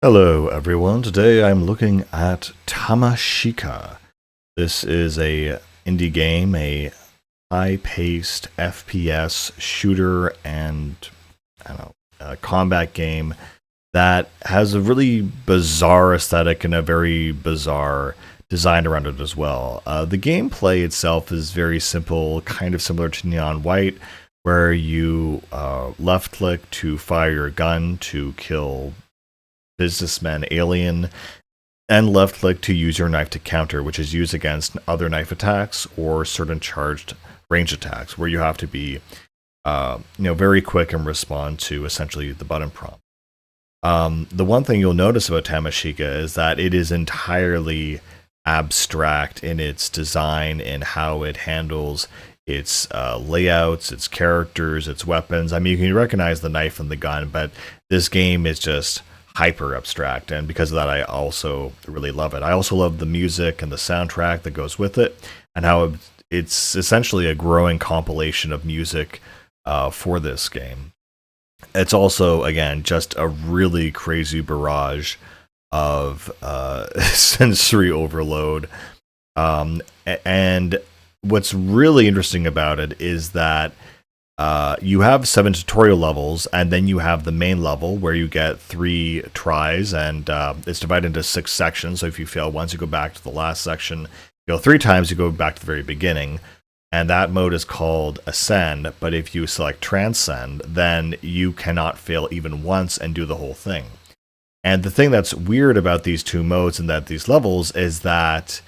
Hello everyone, today I'm looking at Tamashika. This is a indie game, a high-paced FPS shooter and I don't know, a combat game that has a really bizarre aesthetic and a very bizarre design around it as well. The gameplay itself is very simple, kind of similar to Neon White, where you left click to fire your gun to kill businessman alien, and left click to use your knife to counter, which is used against other knife attacks or certain charged range attacks, where you have to be very quick and respond to essentially the button prompt. The one thing you'll notice about Tamashika is that it is entirely abstract in its design and how it handles its layouts, its characters, its weapons. I mean, you can recognize the knife and the gun, but this game is just hyper abstract, and because of that I also really love it. I also love the music and the soundtrack that goes with it, and how it's essentially a growing compilation of music for this game. It's also, again, just a really crazy barrage of sensory overload. And what's really interesting about it is that you have 7 tutorial levels, and then you have the main level where you get 3 tries, and it's divided into 6 sections. So if you fail once, you go back to the last section. You go 3 times, you go back to the very beginning. And that mode is called Ascend, but if you select Transcend, then you cannot fail even once and do the whole thing. And the thing that's weird about these 2 modes and that these levels is that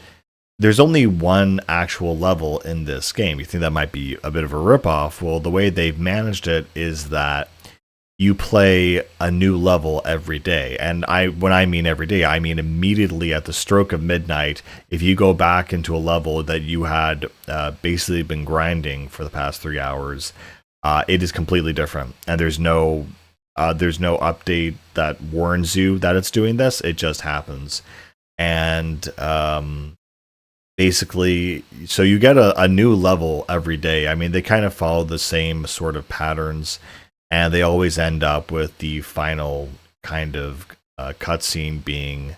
there's only one actual level in this game. You think that might be a bit of a ripoff. Well, the way they've managed it is that you play a new level every day. And when I mean every day, I mean immediately at the stroke of midnight. If you go back into a level that you had basically been grinding for the past 3 hours, it is completely different. And there's no update that warns you that it's doing this. It just happens. And basically, so you get a new level every day. I mean, they kind of follow the same sort of patterns, and they always end up with the final kind of cutscene being,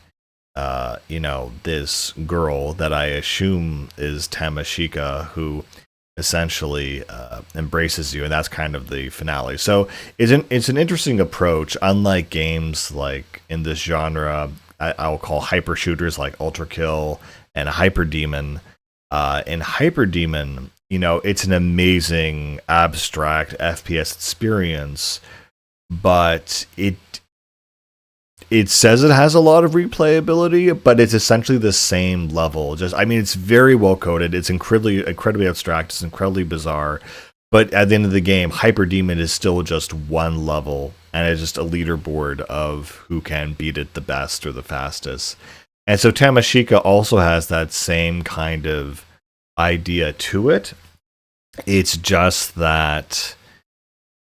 this girl that I assume is Tamashika, who essentially embraces you, and that's kind of the finale. So it's an interesting approach, unlike games like in this genre I'll call hyper shooters like Ultra Kill and Hyper Demon. In Hyper Demon, it's an amazing abstract FPS experience, but it says it has a lot of replayability, but it's essentially the same level. It's very well coded. It's incredibly abstract. It's incredibly bizarre. But at the end of the game, Hyper Demon is still just one level, and it's just a leaderboard of who can beat it the best or the fastest. And so Tamashika also has that same kind of idea to it. It's just that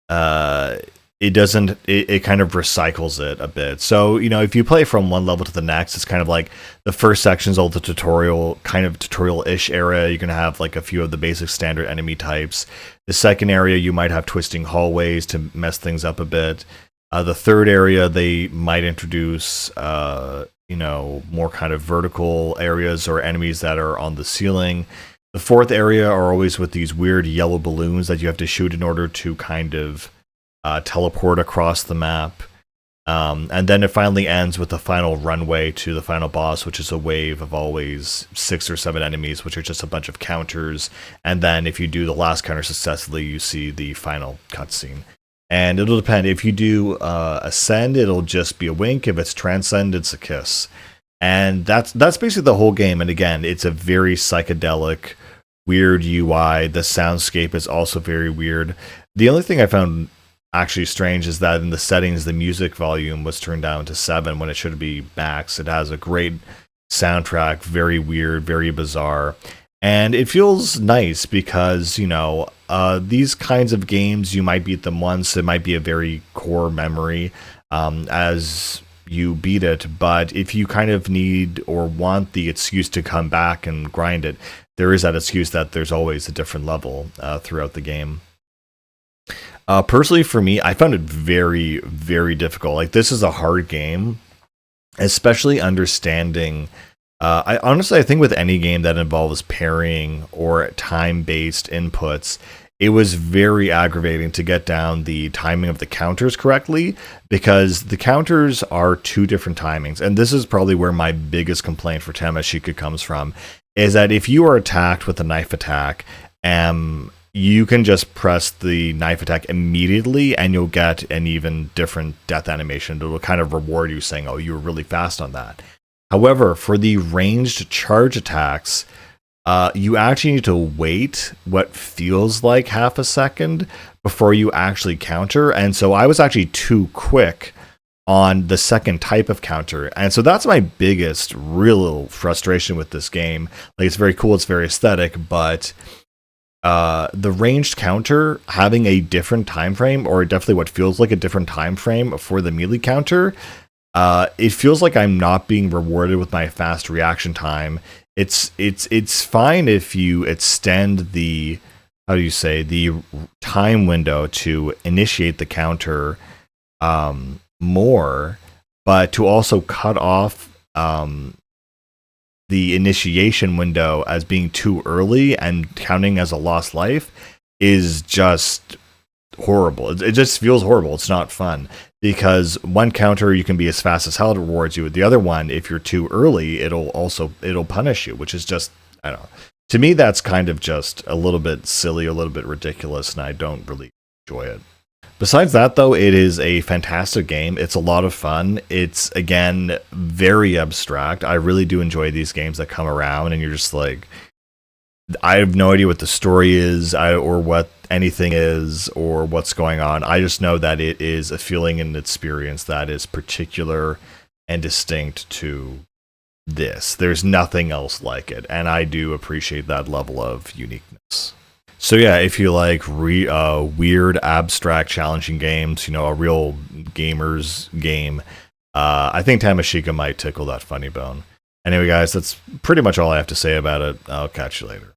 it doesn't, it kind of recycles it a bit. So, if you play from one level to the next, it's kind of like the first section's all the tutorial-ish area. You're going to have like a few of the basic standard enemy types. The second area, you might have twisting hallways to mess things up a bit. The third area, they might introduce, more kind of vertical areas or enemies that are on the ceiling. The fourth area are always with these weird yellow balloons that you have to shoot in order to kind of teleport across the map. And then it finally ends with the final runway to the final boss, which is a wave of always 6 or 7 enemies, which are just a bunch of counters. And then if you do the last counter successfully, you see the final cutscene. And it'll depend. If you do Ascend, it'll just be a wink. If it's Transcend, it's a kiss. And that's basically the whole game. And again, it's a very psychedelic, weird UI. The soundscape is also very weird. The only thing I found actually strange is that in the settings, the music volume was turned down to 7 when it should be max. It has a great soundtrack, very weird, very bizarre. And it feels nice because, these kinds of games, you might beat them once. It might be a very core memory as you beat it. But if you kind of need or want the excuse to come back and grind it, there is that excuse that there's always a different level throughout the game. Personally, for me, I found it very, very difficult. Like, this is a hard game, especially understanding. I think with any game that involves parrying or time-based inputs, it was very aggravating to get down the timing of the counters correctly, because the counters are two different timings, and this is probably where my biggest complaint for Tamashika comes from, is that if you are attacked with a knife attack, you can just press the knife attack immediately and you'll get an even different death animation. It will kind of reward you saying, oh, you were really fast on that. However, for the ranged charge attacks, you actually need to wait what feels like half a second before you actually counter. And so I was actually too quick on the second type of counter. And so that's my biggest real frustration with this game. Like, it's very cool, it's very aesthetic, but the ranged counter having a different time frame, or definitely what feels like a different time frame for the melee counter, it feels like I'm not being rewarded with my fast reaction time. It's fine if you extend the, how do you say, the time window to initiate the counter more, but to also cut off the initiation window as being too early and counting as a lost life is just horrible. It just feels horrible. It's not fun, because one counter you can be as fast as hell, it rewards you. The other one, if you're too early, it'll punish you, which is just, I don't know. To me, that's kind of just a little bit silly, a little bit ridiculous, and I don't really enjoy it. Besides that, though, it is a fantastic game. It's a lot of fun. It's, again, very abstract. I really do enjoy these games that come around and you're just like, I have no idea what the story is, or what anything is, or what's going on. I just know that it is a feeling and experience that is particular and distinct to this. There's nothing else like it, and I do appreciate that level of uniqueness. So yeah, if you like weird, abstract, challenging games, a real gamer's game, I think Tamashika might tickle that funny bone. Anyway, guys, that's pretty much all I have to say about it. I'll catch you later.